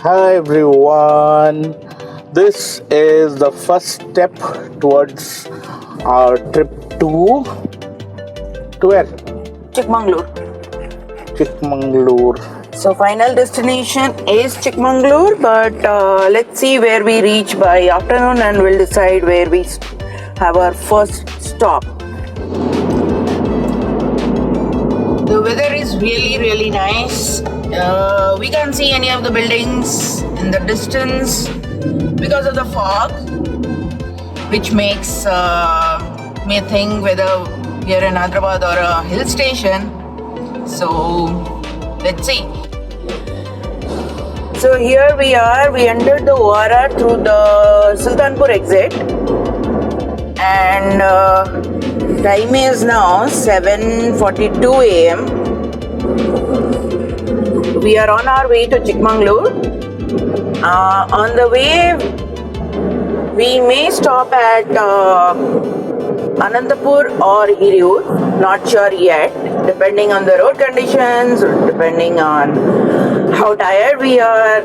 Hi everyone. This is the first step towards our trip to where? Chikmagalur. Chikmagalur. So final destination is Chikmagalur, but let's see where we reach by afternoon and we'll decide where we have our first stop. The weather is really nice. We can't see any of the buildings in the distance because of the fog, which makes me think whether we are in Hyderabad or a hill station. So let's see. So here we are. We entered the ORR through the Sultanpur exit, and time is now 7:42 a.m. We are on our way to Chikmagalur. On the way, we may stop at Anantapur or Hiriyur. Not sure yet, depending on the road conditions, depending on how tired we are.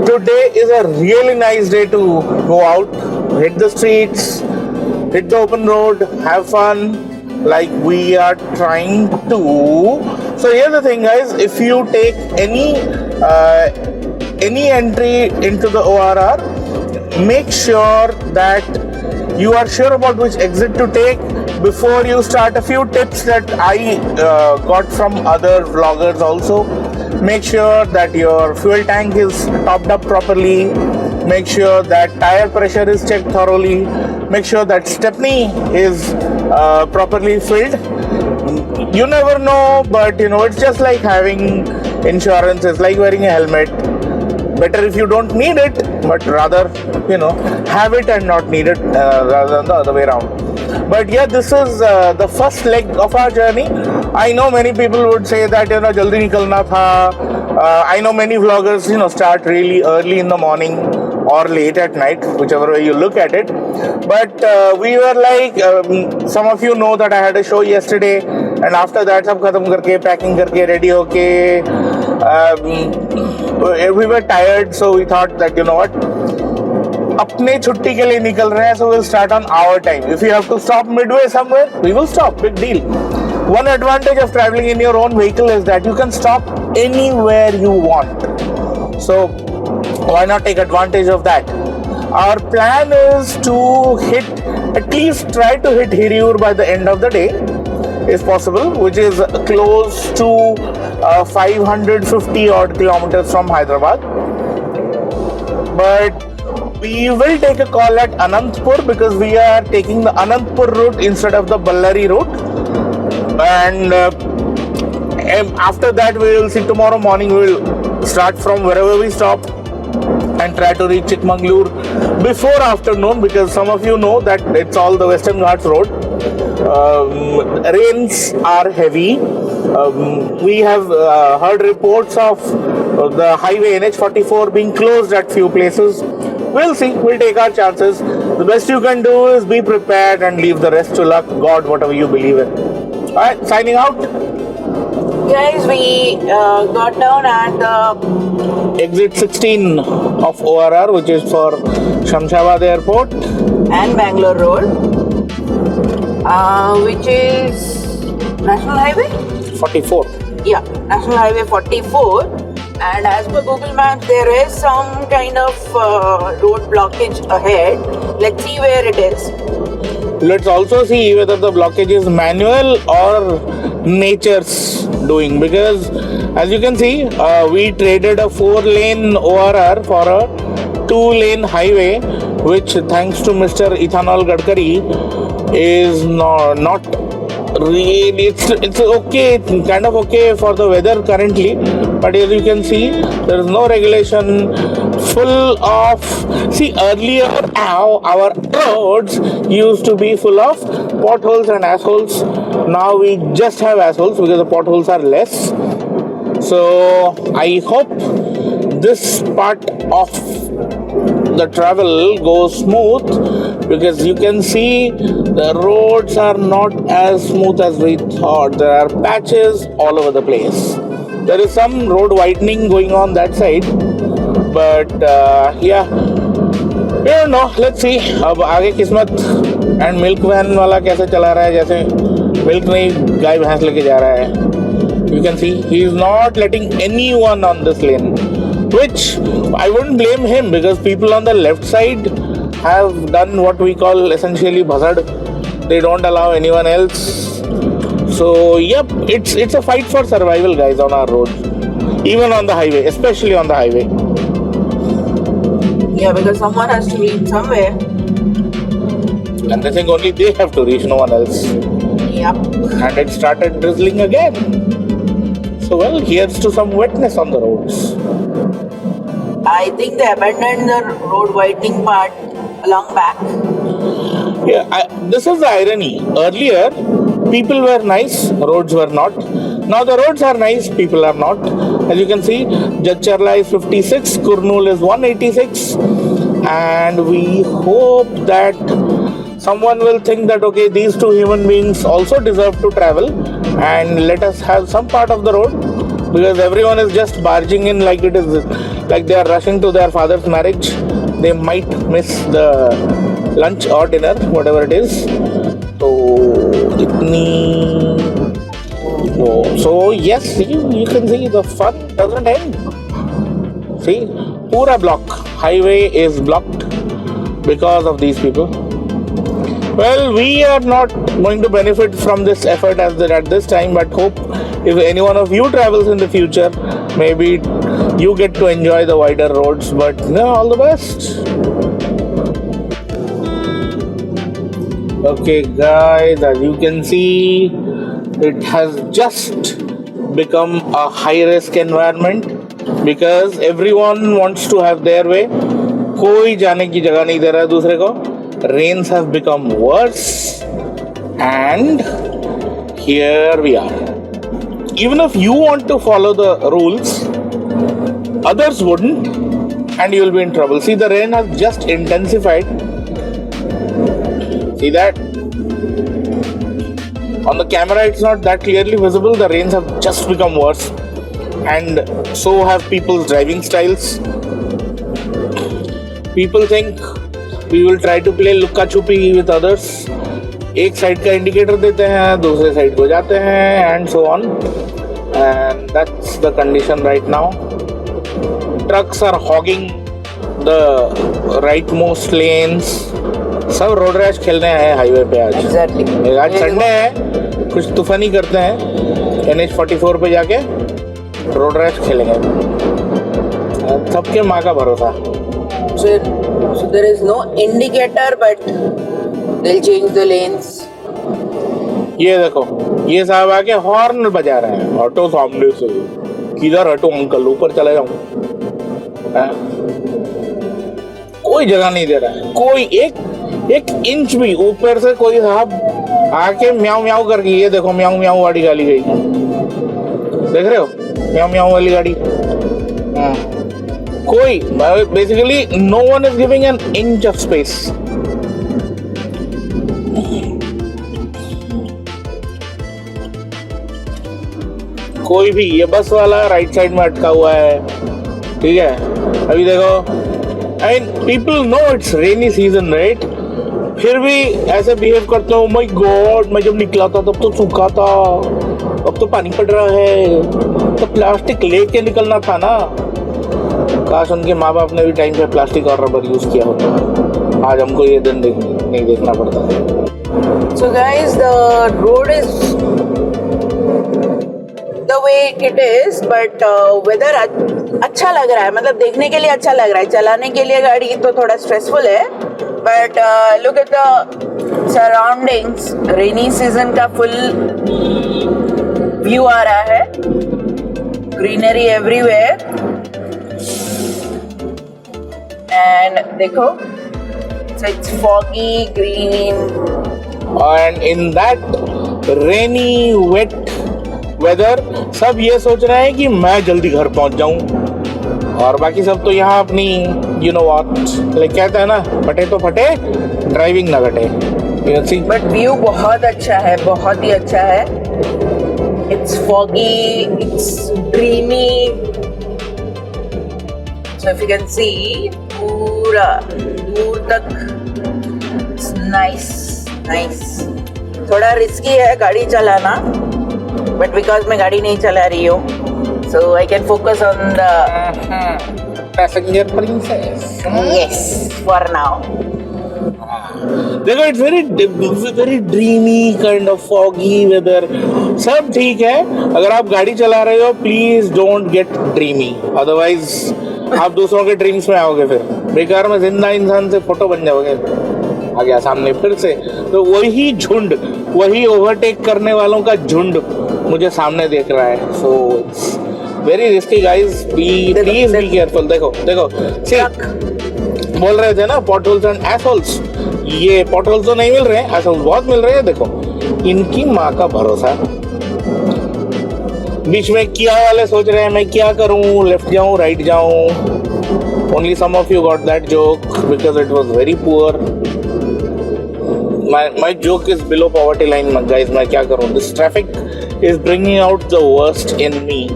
Today is a really nice day to go out, hit the streets, hit the open road, have fun like we are trying to. So here's the thing, guys. If you take any entry into the ORR, make sure that you are sure about which exit to take before you start. A few tips that I got from other vloggers also. Make sure that your fuel tank is topped up properly. Make sure that tire pressure is checked thoroughly. Make sure that stepney is properly filled. You never know, but it's just like having insurance. It's like wearing a helmet. Better if you don't need it, but rather have it and not need it rather than the other way around. But yeah, this is the first leg of our journey. I know many people would say that jaldi nikalna tha. I know many vloggers start really early in the morning or late at night, whichever way you look at it. But we were like, some of you know that I had a show yesterday, and after that sab khatam karke, packing karke, ready okay, we were tired, so we thought that अपने छुट्टी के लिए निकल रहे हैं, so we'll start on our time. If you have to stop midway somewhere, we will stop. Big deal. One advantage of traveling in your own vehicle is that you can stop anywhere you want. So why not take advantage of that? Our plan is to try to hit Hiriyur by the end of the day, if possible, which is close to 550 odd kilometers from Hyderabad. But we will take a call at Anantapur because we are taking the Anantapur route instead of the Ballari route. And after that, we will see tomorrow morning. We will start from wherever we stop and try to reach Chikmagalur before afternoon, because some of you know that it's all the Western Ghats road. Rains are heavy. We have heard reports of the highway NH44 being closed at few places. We'll see. We'll take our chances. The best you can do is be prepared and leave the rest to luck, God, whatever you believe in. Alright, signing out. Guys, we got down at the Exit 16 of ORR, which is for Shamshabad Airport and Bangalore Road, which is National Highway 44. Yeah, National Highway 44. And as per Google Maps, there is some kind of road blockage ahead. Let's see where it is. Let's also see whether the blockage is manual or nature's doing, because as you can see, we traded a 4-lane ORR for a 2-lane highway, which thanks to Mr. Ethanol Gadkari is not really, it's okay, it's kind of okay for the weather currently, but as you can see, there is no regulation, full of, earlier our roads used to be full of potholes and assholes. Now we just have assholes because the potholes are less. So I hope this part of the travel goes smooth, because you can see the roads are not as smooth as we thought. There are patches all over the place. There is some road widening going on that side, but yeah, we don't know. Let's see. अब आगे किस्मत and milk van वाला कैसे चला रहा है, जैसे milk नहीं गाय भैंस लेके जा रहा है. You can see he is not letting anyone on this lane, which I wouldn't blame him because people on the left side have done what we call essentially buzzard. They don't allow anyone else. So yep, it's a fight for survival, guys, on our road, even on the highway, especially on the highway. Yeah, because someone has to reach somewhere. And they think only they have to reach, no one else. Yep. And it started drizzling again. So well, here's to some wetness on the roads. I think they abandoned the road widening part along back. Yeah, this is the irony. Earlier, people were nice, roads were not. Now the roads are nice, people are not. As you can see, Jadcherla is 56, Kurnool is 186, and we hope that someone will think that okay, these two human beings also deserve to travel and let us have some part of the road, because everyone is just barging in like it is like they are rushing to their father's marriage. They might miss the lunch or dinner, whatever it is. So yes, you can see the fun doesn't end. See, pura block. Highway is blocked because of these people. Well, we are not going to benefit from this effort at this time, but hope if any one of you travels in the future, maybe you get to enjoy the wider roads. But no, all the best. Okay, guys, as you can see, it has just become a high-risk environment because everyone wants to have their way. कोई जाने की जगह नहीं दे रहा है दूसरे को. Rains have become worse, and here we are. Even if you want to follow the rules, others wouldn't, and you will be in trouble. See, the rain has just intensified. See that? On the camera, it's not that clearly visible. The rains have just become worse, and so have people's driving styles. People think we will try to play lukka chupi with others. एक side का indicator देते हैं, दूसरे side को जाते हैं, and so on. And that's the condition right now. Trucks are hogging the rightmost lanes. सब road rash खेलने आए हैं हाईवे पे आज. Exactly. आज संडे है, कुछ तूफानी करते हैं. NH44 पे जाके रोड रैश खेलेंगे. सबके माँ का भरोसा. So there is no indicator, but they'll change the lanes. ये देखो, ये साहब आके हॉर्न बजा रहे हैं. ऑटो सामने से. किधर हटो अंकल, ऊपर चले जाऊं. कोई जगह नहीं दे रहा है. कोई एक इंच भी ऊपर से कोई साहब आके म्याऊ म्याऊ करके. ये देखो म्याऊ म्याऊ वाली गाड़ी गई. देख रहे हो म्याऊ म्याऊ वाली गाड़ी. कोई basically no one is giving an inch of space. कोई भी. ये बस वाला राइट साइड में अटका हुआ है. ठीक है, अभी देखो. I mean people know it's rainy season right, फिर भी ऐसे बिहेव करते हो. माय गॉड, मैं जब निकला था तब तो सूखा था, अब तो पानी पड़ रहा है. तो प्लास्टिक लेके निकलना था ना. काश उनके माँ बाप ने भी टाइम पे प्लास्टिक और रबर यूज किया होता. आज हमको ये दिन नहीं देखना पड़ता. So guys, the road is the way it is, but weather अच्छा लग रहा है. मतलब देखने के लिए अच्छा लग रहा है. चलाने के लिए गाड़ी तो थोड़ा स्ट्रेसफुल है, but look at the surroundings. Rainy season का full view आ रहा है. Greenery everywhere. And देखो, so it's foggy, green. And in that rainy, wet weather, सब ये सोच रहे हैं कि मैं जल्दी घर पहुंच जाऊं, और बाकी सब तो यहाँ अपनी you know what, like कहते हैं ना, फटे तो फटे, ड्राइविंग ना घटे. But view बहुत अच्छा है, बहुत ही अच्छा है. It's foggy, it's dreamy. So if you can see, पूरा दूर तक nice. थोड़ा रिस्की है गाड़ी चलाना, but because मैं गाड़ी नहीं चला रही हूँ, so I can focus on the passenger princess. yes for now. देखो it's very dreamy kind of foggy weather, सब ठीक है. अगर आप गाड़ी चला रहे हो please don't get dreamy, otherwise आप दूसरों के ड्रीम्स में आओगे, फिर बेकार में जिंदा इंसान से फोटो बन जाओगे. आ गया सामने फिर से, तो वही झुंड, वही ओवरटेक करने वालों का झुंड मुझे सामने देख रहा है. So it's very risky guys, please be careful. देखो बोल रहे थे ना पॉटहोल्स एंड एसहोल्स, ये पॉटहोल्स तो नहीं मिल रहे हैं, एसहोल्स बहुत मिल रहे हैं. देखो इनकी माँ का भरोसा. बीच में किया वाले सोच रहे हैं मैं क्या करूं, लेफ्ट जाऊं राइट जाऊं. Only some of you got that joke because it was very poor. My joke is below poverty line guys. मैं क्या करूं, this traffic is bringing out the worst in me.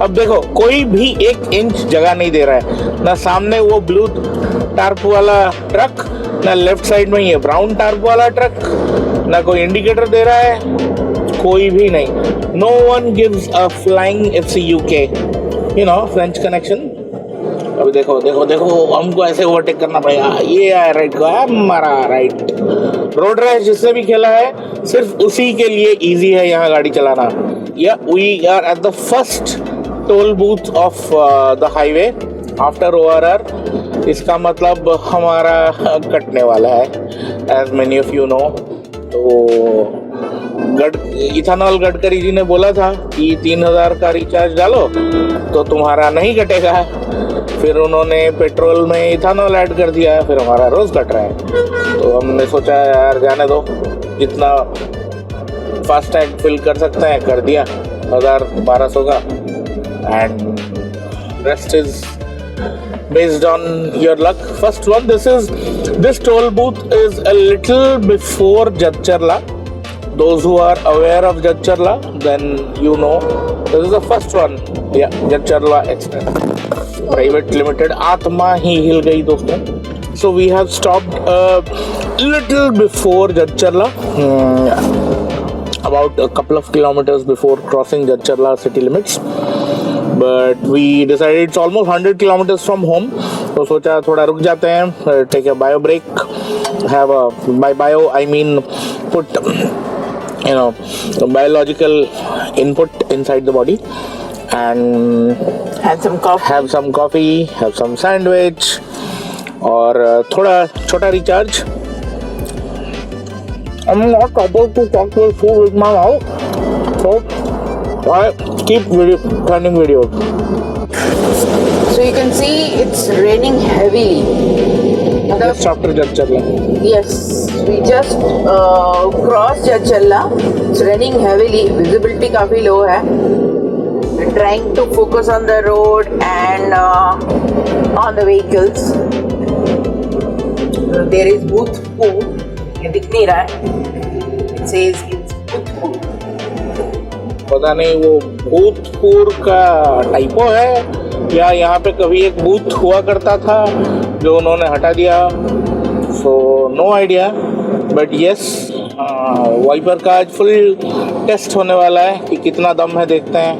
अब देखो कोई भी 1 इंच जगह नहीं दे रहा है, ना सामने वो ब्लू टार्प वाला ट्रक, ना लेफ्ट साइड में ये ब्राउन टार्प वाला ट्रक, ना कोई इंडिकेटर दे रहा है, कोई भी नहीं. No one gives a flying FC UK, you know French connection. अभी देखो हमको ऐसे ओवरटेक करना पड़ेगा. ये है राइट को, हमारा राइट. रोड रैश जिससे भी खेला है सिर्फ उसी के लिए इजी है यहाँ गाड़ी चलाना. या we are at the first toll booth of the highway after ORR. इसका मतलब हमारा कटने वाला है, as many of you know. तो इथेनॉल गडकरी जी ने बोला था कि 3000 का रिचार्ज डालो तो तुम्हारा नहीं कटेगा. फिर उन्होंने पेट्रोल में इथेनॉल ऐड कर दिया, फिर हमारा रोज कट रहा है. तो हमने सोचा यार जाने दो, जितना फास्ट टैग फिल कर सकते हैं कर दिया 1000-1200 का. And rest is based on your luck. First one, this toll booth is a little before Jadcherla. Those who are aware of Jadcherla, then you know this is the first one. Yeah, Jadcherla Express Private Limited. आत्मा ही हिल गई दोस्तों. So we have stopped a little before Jadcherla, about a couple of kilometers before crossing Jadcherla city limits. But we decided it's almost 100 kilometers from home. तो सोचा थोड़ा रुक जाते हैं, take a bio break, have a, by bio I mean put biological input inside the body, and have some coffee, have some sandwich, और थोड़ा छोटा recharge. I'm not able to talk to food with my mouth, so I keep finding videos. So you can see it's raining heavily. Just after Jadcherla. Yes, we just crossed Jadcherla. It's raining heavily. Visibility काफी low है. We're trying to focus on the road and on the vehicles. There is Bhutpur. ये दिख नहीं रहा है. It says it's Bhutpur. पता नहीं वो भूतपुर का टाइपो है या यहाँ पे कभी एक बूथ हुआ करता था जो उन्होंने हटा दिया. So no idea, but yes wiper का आज फुल टेस्ट होने वाला है कि कितना दम है. देखते हैं.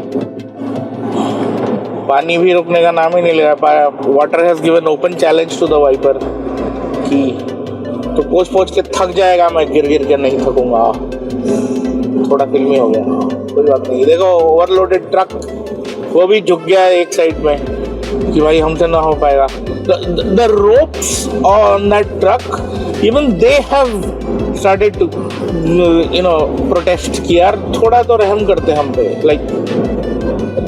पानी भी रुकने का नाम ही नहीं ले रहा. Water has given open challenge to the wiper कि तो पोंछ के थक जाएगा, मैं गिर के नहीं थकूंगा. थोड़ा फिल्मी हो गया, कोई बात नहीं. देखो ओवरलोडेड ट्रक, वो भी झुक गया एक साइड में कि भाई हमसे ना हो पाएगा. The ropes on that truck even they have started to protest कि यार थोड़ा तो रहम करते हम पे. लाइक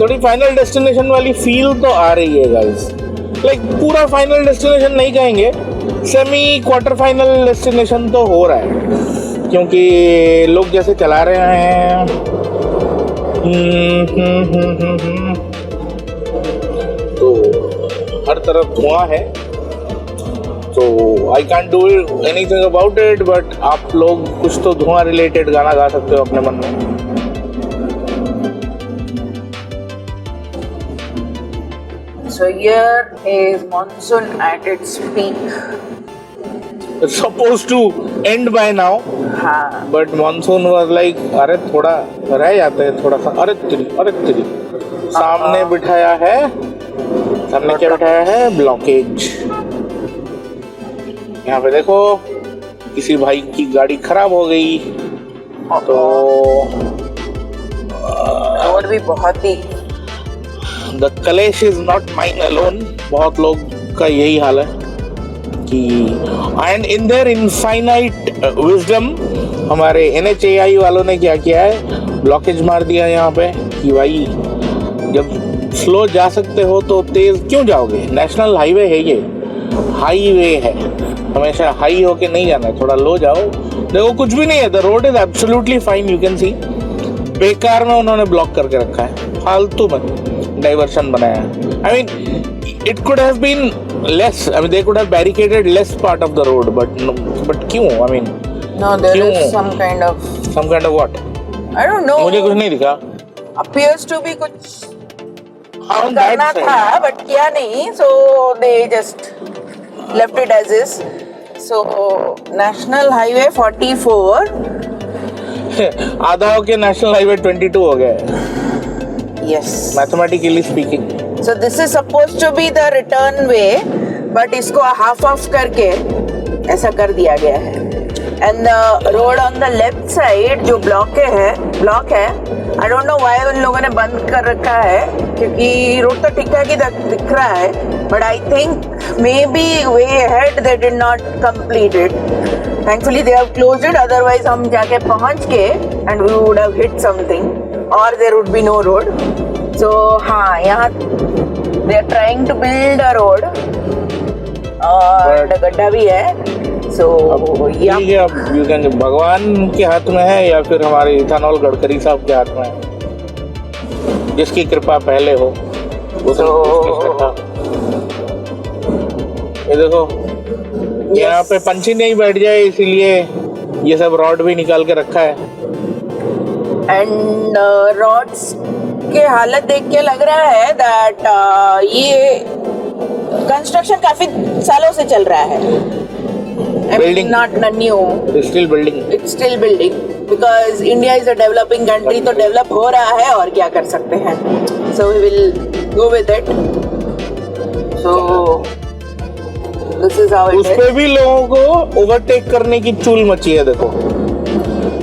थोड़ी फाइनल डेस्टिनेशन वाली फील तो आ रही है गाइस. लाइक पूरा फाइनल डेस्टिनेशन नहीं कहेंगे, सेमी क्वार्टर फाइनल डेस्टिनेशन तो हो रहा है, क्योंकि लोग जैसे चला रहे हैं. तो हर तरफ धुआं है. तो I can't do anything about it, but आप लोग कुछ तो धुआं रिलेटेड गाना गा सकते हो अपने मन में. So So here is monsoon at its peak. It's supposed to end by now, हाँ but monsoon was like, अरे थोड़ा रह जाते हैं थोड़ा सा, अरे तेरी सामने बिठाया है, सामने क्या बिठाया है, ब्लॉकेज। यहाँ पे देखो किसी भाई की गाड़ी खराब हो गई तो और भी बहुत ही द कलेश इज नॉट माइन अलोन, बहुत लोग का यही हाल है कि and in their infinite wisdom हमारे NHAI वालों ने क्या किया है, ब्लॉकेज मार दिया यहाँ पे कि भाई जब स्लो जा सकते हो तो तेज क्यों जाओगे, नेशनल हाईवे है ये, हाईवे है, हमेशा हाई होके नहीं जाना है, थोड़ा लो जाओ। देखो कुछ भी नहीं है, the road is absolutely fine, you can सी। बेकार में उन्होंने ब्लॉक करके रखा है, फालतू में डाइवर्शन बनाया है। I mean it could have been less, I mean they could have barricaded less part of the road, but क्यों, आई मीन no there is some kind of what, I don't know, मुझे कुछ नहीं दिखा। appears to be कुछ On that करना side. था बट किया नहीं, so they just left it as is. So national highway 44, आधा होके नेशनल हाईवे 22 हो गया है, yes, mathematically speaking. so this is supposed to be the return way, but इसको half off करके ऐसा कर दिया गया है। and the road on the left side जो ब्लॉक है, I don't know why उन लोगों ने बंद कर रखा है, क्योंकि रोड तो ठीक ठाक ही दिख रहा है, but I think maybe way ahead they did not complete it. Thankfully they have closed it, otherwise हम जाके पहुंच के and we would have hit something or there would be no road. So हाँ, यहाँ they are trying to build a road और गड्ढा भी है। So ठीक है, अब you can, भगवान के हाथ में है या फिर हमारे इथानॉल गडकरी साहब के हाथ में है, जिसकी कृपा पहले हो वो तो ये देखो यहाँ पे पंछी नहीं बैठ जाए इसीलिए ये सब रॉड भी निकाल के रखा है। एंड रॉड्स के हालत देख के लग रहा है दैट ये कंस्ट्रक्शन काफी सालों से चल रहा है। Building. Not new. It's still building. It's still building because India is a developing country, तो डेवलप हो रहा है और क्या कर सकते हैं। So we will go with it. So this is how it उस is. पे भी लोगों को ओवरटेक करने की चूल मची है। देखो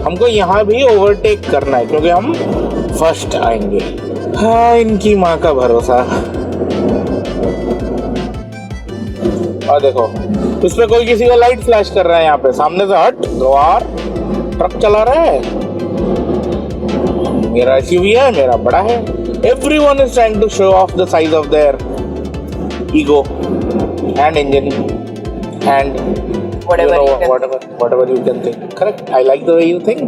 हमको यहाँ भी ओवरटेक करना है क्योंकि हम फर्स्ट आएंगे। हाँ, इनकी माँ का भरोसा। और देखो उस पे कोई किसी का लाइट फ्लैश कर रहा है, यहाँ पे सामने से हट गवार ट्रक चला रहा है। मेरा SUV है, मेरा बड़ा है। Everyone is trying to show off the size of their ego and engine and whatever you can think. Correct? I like the way you think.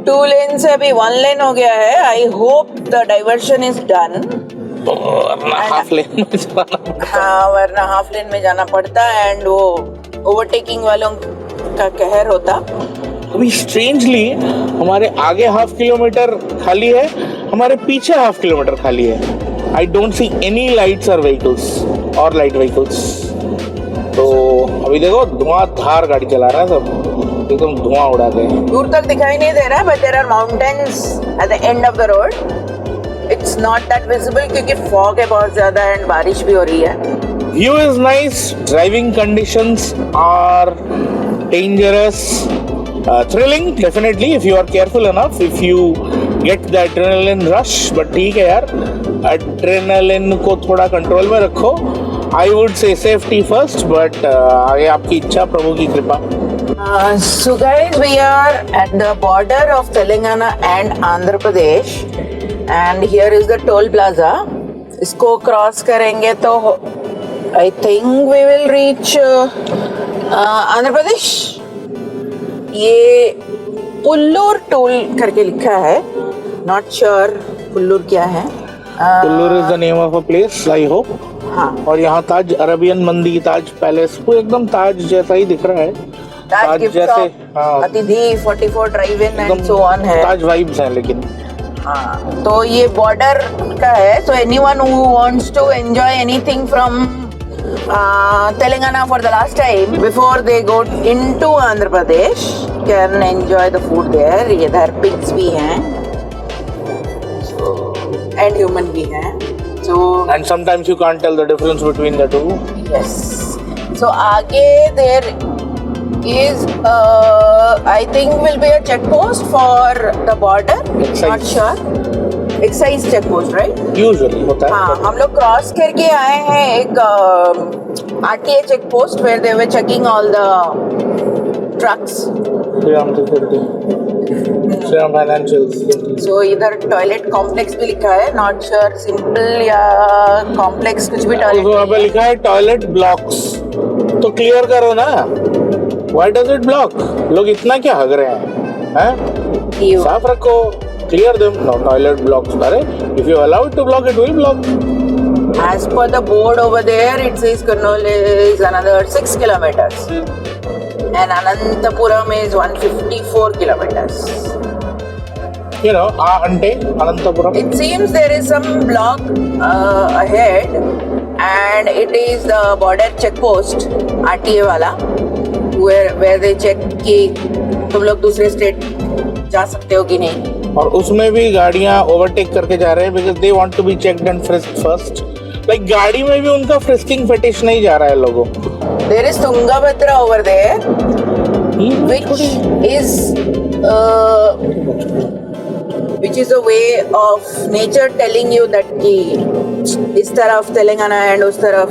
2 लेन से अभी 1 लेन हो गया है। I hope the diversion is done. वरना half लेन में जाना। हाँ, वरना हाफ लेन में जाना पड़ता एंड वो ओवरटेकिंग वालों का कहर होता। अभी स्ट्रेंजली हमारे आगे हाफ किलोमीटर खाली है, हमारे पीछे हाफ किलोमीटर खाली है। I don't see any lights और व्हीकल्स और लाइट व्हीकल्स। तो अभी देखो धुआंधार गाड़ी चला रहा है सब, एकदम धुआं उड़ा रहे हैं। दूर तक दिखाई नहीं दे रहा, but there are mountains at the end of the road. It's not that visible क्योंकि फॉग है बहुत ज्यादा एंड बारिश भी हो रही है। View is nice, driving conditions are dangerous, thrilling definitely if you are careful enough, if you get the adrenaline rush, but ठीक है यार, adrenaline को थोड़ा कंट्रोल में रखो। I would say safety first, but आगे आपकी इच्छा, प्रभु की कृपा। So guys, we are at the border of Telangana and Andhra Pradesh, and here is the toll plaza. इसको क्रॉस करेंगे तो I think we will reach Andhra Pradesh. ये पुल्लूर टोल करके लिखा है, नॉट श्योर पुल्लूर क्या है। Pullur is the name of a place, I hope. हाँ, और यहाँ ताज अरबियन मंदिर, ताज पैलेस को एकदम ताज जैसा ही दिख रहा है। ताज गिफ्ट जैसे, शॉप, हाँ, अतिथि 44 drive in and so on है। ताज वाइब्स हैं, लेकिन हाँ, तो ये बॉर्डर का है. So anyone who wants to enjoy anything from Telangana for the last time before they go into Andhra Pradesh can enjoy the food there. इधर pigs भी हैं, and human भी हैं. So And sometimes you can't tell the difference between the two. yes. So आगे there is I think will be a check post for the border. Excise. Not sure. Excise check post, right? Usually होता है. हाँ, हम लोग cross करके आए हैं एक RTA check post where they were checking all the trucks. Shriram Security. Shriram Financials. So इधर टॉयलेट कॉम्प्लेक्स भी लिखा है. नॉट श्योर सिंपल या कॉम्प्लेक्स कुछ भी तो टॉयलेट. वहाँ पे लिखा है टॉयलेट ब्लॉक्स. तो क्लियर करो ना. Why does it block? लोग इतना क्या हग रहे हैं? साफ रखो. Clear them. No toilet blocks. अरे, if you allow it to block, it will block. As per the board over there, it says Kurnool is another 6 kilometers and Anantapuram is 154 kilometers. You know, ante Anantapuram. It seems there is some block ahead and it is the border check post RTA वाला where they check कि तुम लोग दूसरे state जा सकते हो कि नहीं. और उसमें भी गाड़ियां ओवरटेक करके जा रहे हैं because they want to be checked and frisked first. Like गाड़ी में भी उनका फ्रिस्किंग फेटिश नहीं जा रहा है लोगों. There is Tungabhadra over there, which is a way of nature telling you that कि इस तरफ तेलंगाना and उस तरफ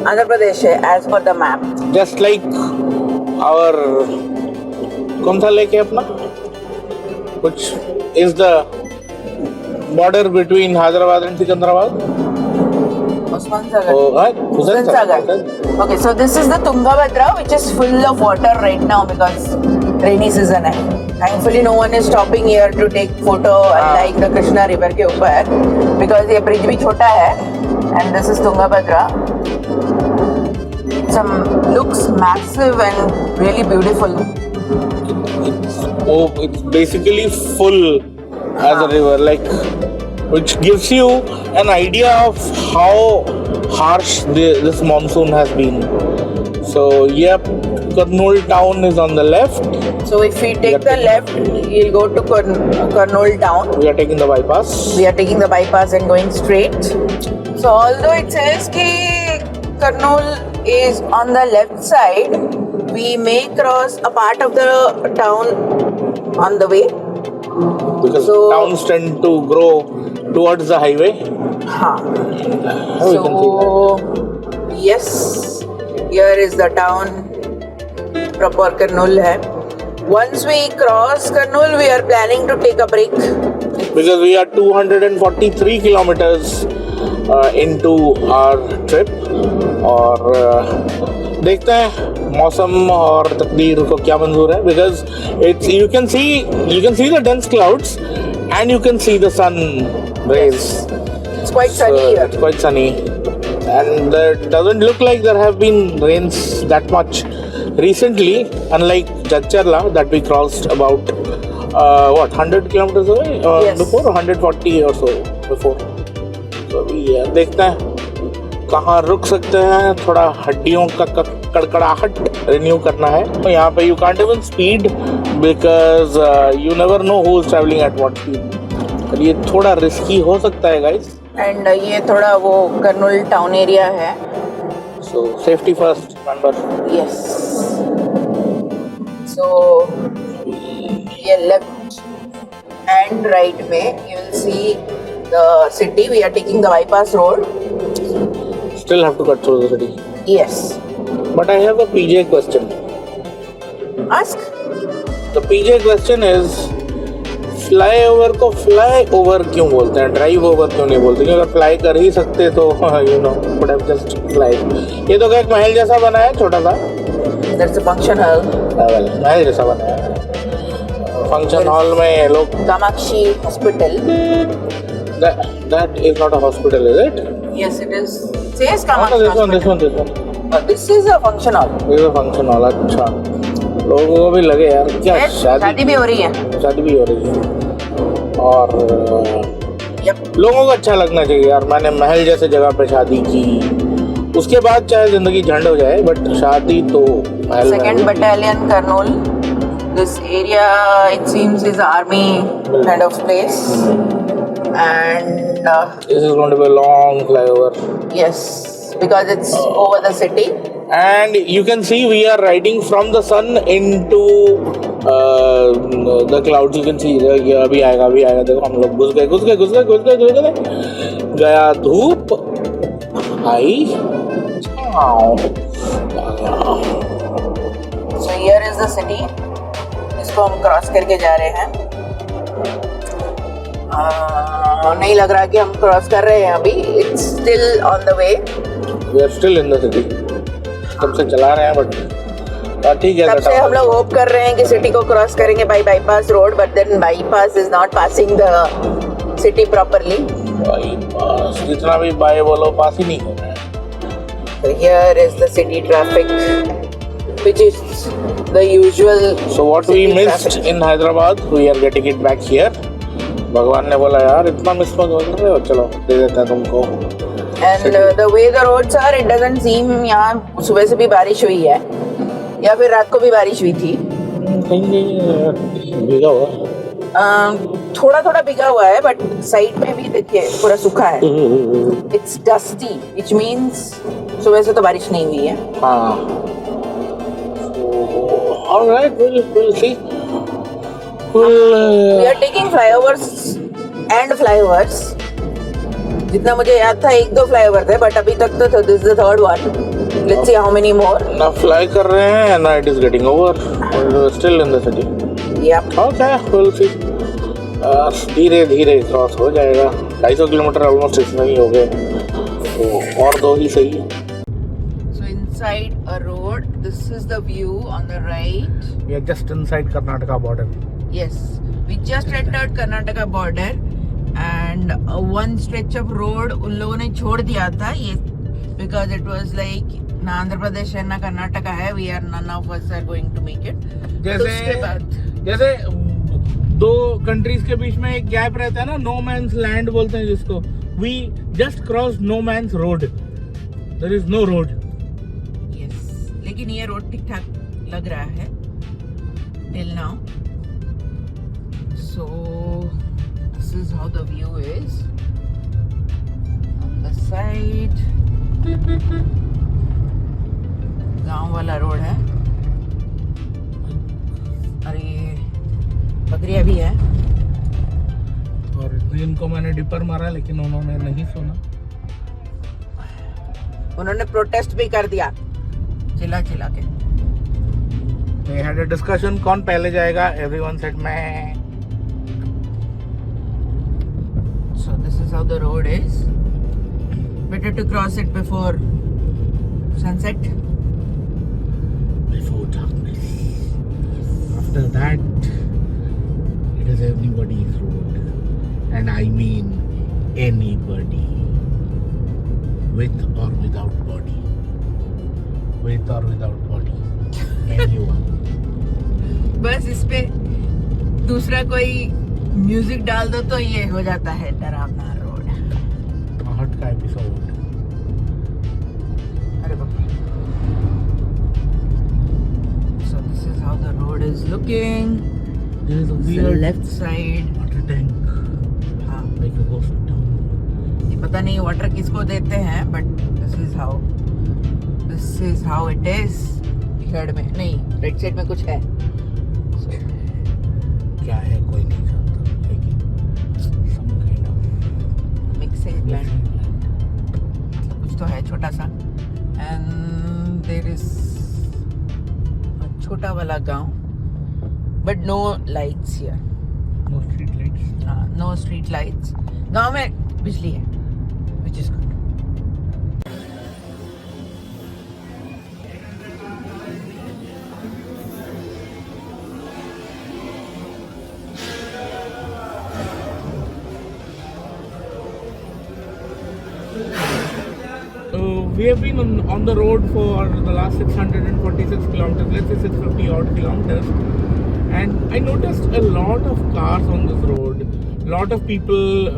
आंध्र प्रदेश है as per the map. Just like our कौन सा लेक है अपना? Which is the border between Hyderabad and Secunderabad? Usman Sagar. Oh, right. Hussain Sagar. Okay, so this is the Tungabhadra, which is full of water right now because rainy season है. Thankfully, no one is stopping here to take photo like the Krishna River के ऊपर because ये bridge भी छोटा है. And this is Tungabhadra. Looks massive and really beautiful. It's basically full as a river, like, which gives you an idea of how harsh this monsoon has been. So, yep, Kurnool town is on the left. So, if we take the left, we'll go to Kurnool town. We are taking the bypass. We are taking the bypass and going straight. So, although it says that Kurnool is on the left side, we may cross a part of the town on the way. Because towns tend to grow towards the highway. हाँ. Oh, you can see So, yes, here is the town. Proper Kurnool है. Once we cross Kurnool, we are planning to take a break. Because we are 243 kilometers into our trip. और देखते हैं मौसम और तकदीर को क्या मंजूर है. Because you can see the dense clouds and you can see the sun rays. It's quite sunny here. It's quite sunny, and it doesn't look like there have been rains that much recently, unlike Jadcherla that we crossed about 100 kilometers away Yes. before, 140 or so before. So we देखते हैं कहाँ रुक सकते हैं. थोड़ा हड्डियों का कड़कड़ाहट renew करना है. तो यहाँ पे you can't even speed because you never know who is traveling at what speed. तो ये थोड़ा रिस्की हो सकता है guys. And ये थोड़ा वो Kurnool town area है. So safety first, remember. Yes. So ये left and right में you will see the city. We are taking the bypass road. Still have to cut through the city. Yes. But I have a PJ question. Ask. The PJ question is flyover को fly over क्यों बोलते हैं, drive over क्यों नहीं बोलते? क्योंकि अगर fly कर ही सकते तो you know would have just fly. ये तो क्या एक महल जैसा बना है छोटा सा. There's a function hall. महल जैसा बना है. फंक्शन हॉल में लोग. Kamakshi Hospital. That is not a hospital, is it? Yes, it is. It says No, Kamakshi this one. Hospital. This is a function hall. This is a function hall. अच्छा. लोगों को भी लगे यार क्या शादी भी हो रही है. शादी भी हो रही है. और Yep. लोगों को अच्छा लगना चाहिए यार। मैंने महल जैसे जगह पे शादी की, उसके बाद चाहे जिंदगी झंड हो जाए, बट शादी तो महल में Second हुई। Battalion Karnool. This area, it seems, is army kind of place. And This is going to be a long flyover. yes, because it's over the city. And you can see we are riding from the sun into the clouds. You can see ये अभी आएगा देखो हम लोग घुस गए गया धूप आई छाँव आ गया। So here is the city. इसको हम क्रॉस करके जा रहे हैं। नहीं लग रहा कि हम क्रॉस कर रहे हैं अभी। It's still on the way. We are still in the city. तब से चला रहे हैं बट ठीक है। तब से हम लोग होप कर रहे हैं कि सिटी को क्रॉस करेंगे by bypass road, but then bypass is not passing the city properly. Bypass जितना भी बाय बोलो पास ही नहीं हो रहा है। So here is the city traffic, which is the usual. So what we city missed traffic. in Hyderabad, we are getting it back here. भगवान ने बोला यार इतना मिस मत करो, चलो दे देते हैं तुमको। And the way the roads are, it doesn't seem यहाँ सुबह से भी बारिश हुई है या फिर रात को भी बारिश हुई थी। कहीं भीगा हुआ थोड़ा थोड़ा भीगा हुआ है, बट साइड में भी देखिए पूरा सूखा है। It's dusty, which means सुबह से तो बारिश नहीं हुई है। हाँ। All right, we'll see. We are taking flyovers and flyovers. जितना मुझे याद था 1-2 फ्लाईओवर थे, बट अभी तक तो this is the third one. Let's see how many more. ना फ्लाई कर रहे हैं ना it is getting over, still in the city. Yup. Okay will see. धीरे धीरे क्रॉस हो जाएगा। 250 किलोमीटर ऑलमोस्ट इसमें ही हो गए, तो और 2 ही सही है। So inside a road, this is the view on the right. We are just inside Karnataka border. Yes, we just entered Karnataka border and one stretch of road उन लोगों ने छोड़ दिया था ये, because it was like ना आंध्र प्रदेश है ना कर्नाटका है, we are none of us are going to make it. जैसे 2 कंट्रीज के बीच में एक गैप रहता है ना, नो मैंस लैंड बोलते हैं जिसको। We just crossed no man's road. There is no road. Yes, लेकिन ये रोड ठीक ठाक लग रहा है till now. So this is how the view is on the side. गांव वाला रोड है। अरे बकरियां भी है। और इनको मैंने डिपर मारा लेकिन उन्होंने नहीं सुना। उन्होंने प्रोटेस्ट भी कर दिया चिल्ला चिल्ला के। They had a discussion कौन पहले जाएगा। Everyone said मैं। So this is how the road is. Better to cross it before sunset. Before darkness. After that, it is anybody's road, and I mean anybody, with or without body, with or without body, anyone. बस इस पे दूसरा कोई music डाल दो तो ये हो जाता है डरावना रोड। हट का एपिसोड। अरे बाप रे। So this is how the road is looking. There is a The weird left side. water tank, हाँ, like a ghost town. ये पता नहीं वाटर किसको देते हैं, but this is how it is. Head में नहीं, राइट साइड में कुछ है। क्या है कोई नहीं जानता, लेकिन some kind of mixing plant कुछ तो है छोटा सा। एंड देयर इज छोटा वाला गांव, but no lights here. no street lights. No street lights. गांव में बिजली है, which is good. We have been on the road for the last 646 kilometers, let's say 650 odd kilometers, and I noticed a lot of cars on this road. lot of people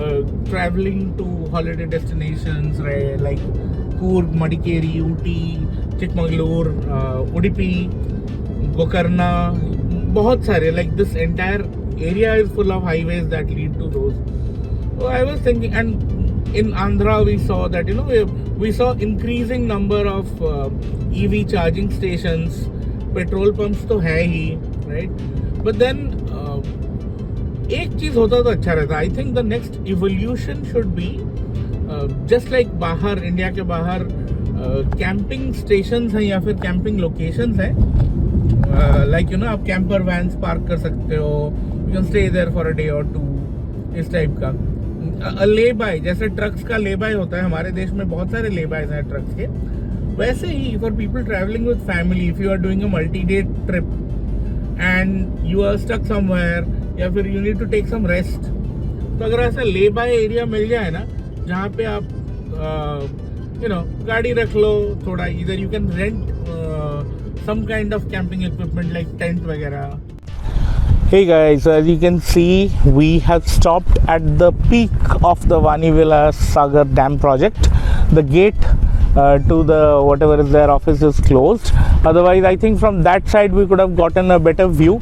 traveling to holiday destinations, right? Like Coorg, Madikeri, Ooty, Chikmagalur, Udupi, Gokarna, बहुत सारे, like this entire area is full of highways that lead to those. So I was thinking, and in Andhra we saw that, you know, we saw increasing number of EV charging stations, petrol pumps तो है ही, right? But then एक चीज होता तो अच्छा रहता. I think the next evolution should be just like बाहर, India के बाहर कैंपिंग स्टेशंस हैं या फिर कैंपिंग लोकेशंस हैं. लाइक यू नो, आप कैंपर वैन्स पार्क कर सकते हो, you can stay there for a day और टू, इस टाइप का. ले बाय, जैसे ट्रक्स का ले बाय होता है, हमारे देश में बहुत सारे ले बायज हैं ट्रक्स के, वैसे ही for people travelling with family, if you are doing a multi day trip and you are stuck somewhere या फिर you need to take some rest, तो अगर ऐसा ले बाय एरिया मिल जाए ना, जहाँ पे आप यू नो गाड़ी रख लो थोड़ा, इधर you can rent some kind of camping equipment like tent वगैरह. Hey guys, so as you can see, we have stopped at the peak of the Vanivilla Sagar Dam project. The gate to the whatever is their office is closed. Otherwise, I think from that side we could have gotten a better view.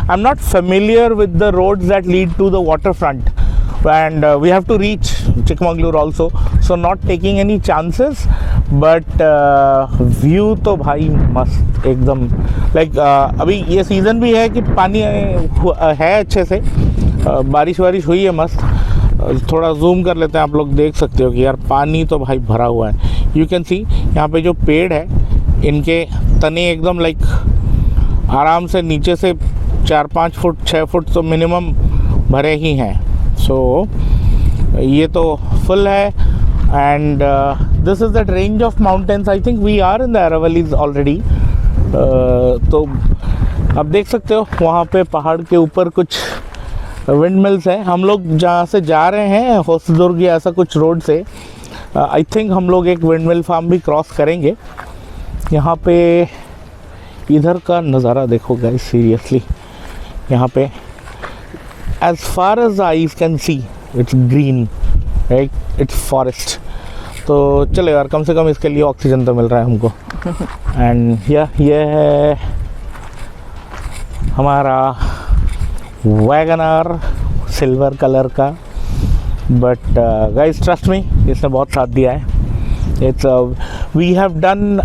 I'm not familiar with the roads that lead to the waterfront, and we have to reach Chikmagalur also, so not taking any chances. But view तो भाई मस्त एकदम. Like अभी ये season भी है कि पानी है अच्छे से, बारिश वारिश हुई है मस्त. थोड़ा जूम कर लेते हैं, आप लोग देख सकते हो कि यार पानी तो भाई भरा हुआ है. यू कैन सी यहाँ पे जो पेड़ है, इनके तने एकदम लाइक आराम से नीचे से 4-5 फुट 6 फुट तो मिनिमम भरे ही हैं. सो ये तो फुल है. And this is that range of mountains. I think we are in the Aravallis already. तो आप देख सकते हो वहाँ पे पहाड़ के ऊपर कुछ विंड मिल्स है. हम लोग जहाँ से जा रहे हैं होसदुर्ग या ऐसा कुछ रोड से, आई थिंक हम लोग एक विंड मिल फार्म भी क्रॉस करेंगे. यहाँ पे इधर का नज़ारा देखो गाइस, सीरियसली यहाँ पे as far as the eyes can see it's green, right? It's forest. तो चलो यार, कम से कम इसके लिए ऑक्सीजन तो मिल रहा है हमको. एंड ये है हमारा वैगनर सिल्वर कलर का. बट गाइस ट्रस्ट मी, इसने बहुत साथ दिया है. It's we have done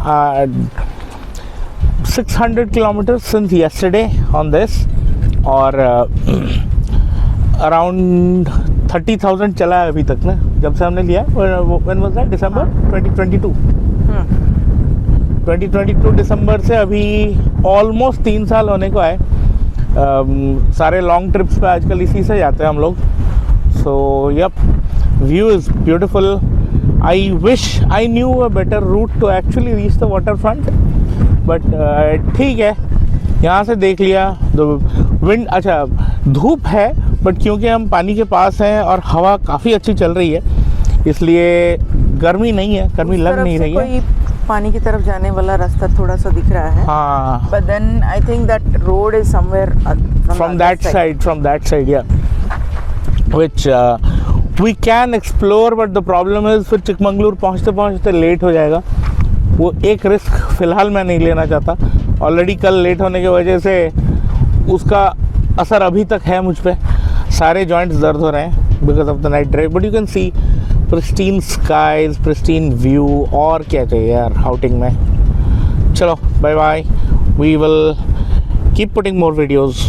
600 kilometre since yesterday on this, और अराउंड 30,000 चला है अभी तक ना, जब से हमने लिया. When was that? दिसंबर 2022. 2022 दिसंबर से अभी ऑलमोस्ट 3 साल होने को आए. सारे लॉन्ग ट्रिप्स पे आजकल इसी से जाते हैं हम लोग. So yup, view is beautiful. I wish I knew a better route to actually reach the water front, but ठीक है, यहाँ से देख लिया. विंड, अच्छा धूप है, बट क्योंकि हम पानी के पास हैं और हवा काफ़ी अच्छी चल रही है, इसलिए गर्मी नहीं है, गर्मी लग नहीं रही है. कोई पानी की तरफ जाने वाला रास्ता थोड़ा सा दिख रहा है. हाँ, but then I think that road is somewhere from that side या which we can explore. But the problem is फिर चिकमंगलुर पहुँचते पहुँचते लेट हो जाएगा. वो एक रिस्क फ़िलहाल मैं नहीं लेना चाहता. ऑलरेडी कल लेट होने की वजह से उसका असर अभी तक है मुझ पे. सारे जॉइंट्स दर्द हो रहे हैं because of the night drive. But you can see pristine skies, pristine view, और क्या चाहिए यार आउटिंग में. चलो bye bye, we will keep putting more videos.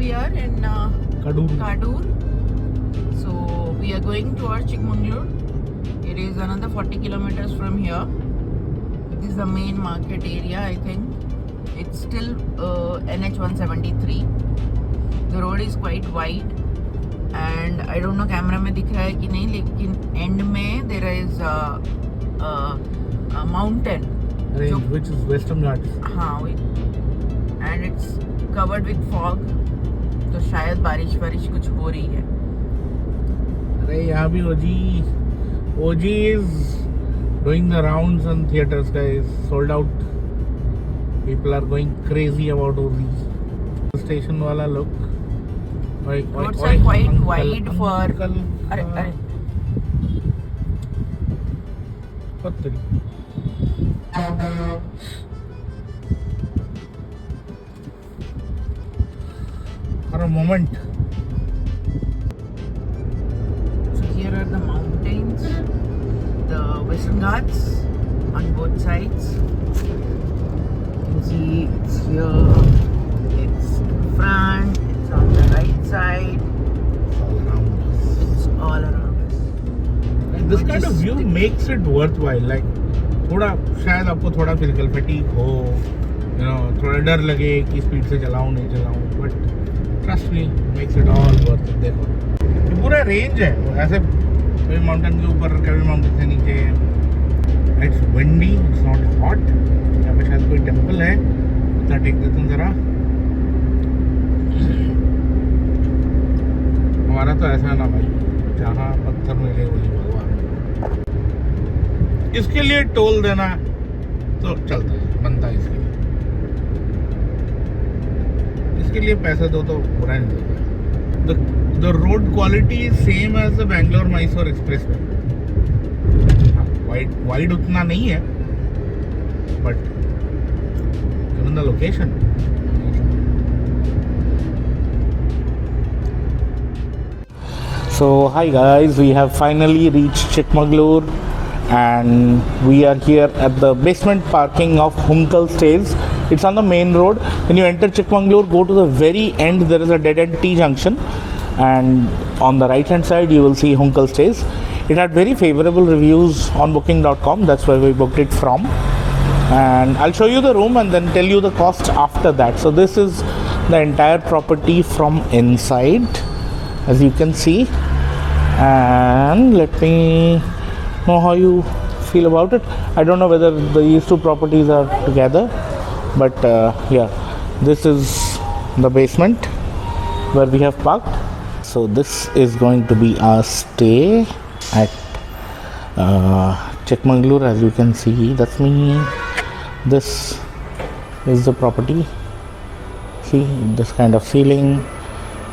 we are in Kadur. So we are going towards Chikmagalur. It is another 40 kilometers from here. This is the main market area, I think. It's still NH 173. The road is quite wide, and I don't know camera में दिख रहा है कि नहीं, लेकिन end में there is a mountain which is Western Ghats. हाँ, and it's covered with fog. तो शायद बारिश कुछ हो रही है. अरे यहाँ भी OG is doing the rounds on theaters, guys. Sold out. People are going crazy about OG. Station wala look. Roads are quite wide for. अरे पत्तरी. For a moment. So here are the mountains, the Western Ghats on both sides. You can see it's here, it's in front, it's on the right side, All around us. it's all around us. And this kind of view makes it worthwhile. Like थोड़ा शायद आपको थोड़ा physical fatigue हो, थोड़ा डर लगे कि speed से चलाऊं नहीं चलाऊं, but trust me makes it all worth it. देखो ये पूरा रेंज है, ऐसे कभी माउंटेन के ऊपर कभी माउंटेन से नीचे. It's windy, it's not hot. यहाँ पे शायद कोई टेम्पल है, उतना टेक देता हूँ जरा. हमारा तो ऐसा ना भाई, जहाँ पत्थर मिले वही भगवान. इसके लिए टोल देना तो चलता है, बनता है. इसके लिए पैसे दो तो बुरा नहीं लगता. The road quality is same as the Bangalore-Mysore expressway. Wide उतना नहीं है, but given the location. So hi guys, we have finally reached Chikmagalur, and we are here at the basement parking of Hunkal Stays. It's on the main road. When you enter Chikmagalur, go to the very end. There is a dead-end T-junction, and on the right-hand side, you will see Hunkal Stays. It had very favorable reviews on Booking.com. That's where we booked it from. And I'll show you the room and then tell you the cost after that. So this is the entire property from inside, as you can see. And let me know how you feel about it. I don't know whether these two properties are together, but yeah, this is the basement where we have parked. So this is going to be our stay at Chikmagalur. As you can see, that's me. This is the property. See, this kind of ceiling,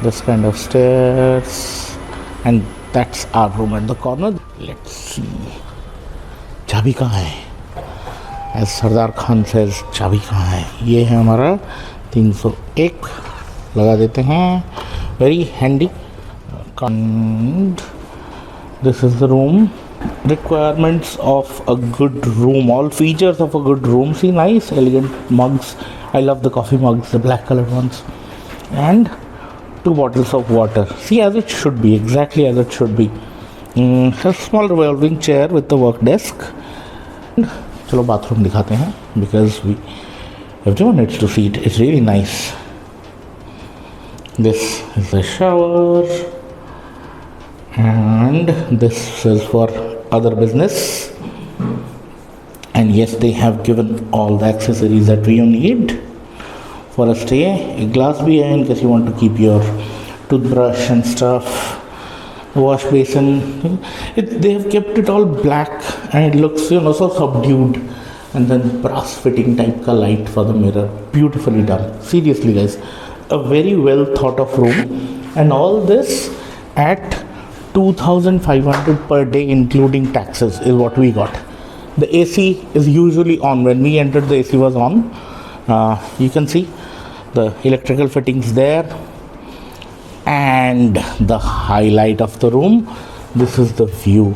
this kind of stairs, and that's our room at the corner. Let's see. चाबी कहाँ है? As Sardar Khan says, चाबी कहाँ है? ये है हमारा 301. लगा देते हैं. Very handy. And this is the room. Requirements of a good room. All features of a good room. See, nice, elegant mugs. I love the coffee mugs, the black colored ones. And 2 bottles of water. See, as it should be, exactly as it should be. A small revolving chair with the work desk. चलो bathroom दिखाते हैं, because everyone needs to see it. It's really nice. This is the shower, and this is for other business. And yes, they have given all the accessories that we need for a stay. A glass bhi hai in case you want to keep your toothbrush and stuff. Wash basin. They have kept it all black, and it looks so subdued. And then brass fitting type ka light for the mirror. Beautifully done. Seriously guys, a very well thought of room. And all this at 2,500 per day including taxes is what we got. The AC is usually on. When we entered, the AC was on. You can see the electrical fittings there. And the highlight of the room, this is the view.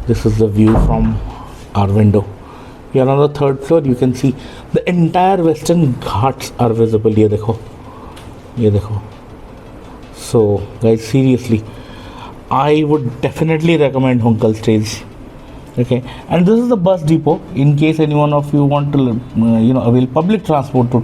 This is the view from our window. Here on the 3rd floor, you can see the entire Western Ghats are visible. ये देखो, ये देखो. So guys, seriously, I would definitely recommend Hunkal Stays. Okay, and this is the bus depot in case any one of you want to avail public transport to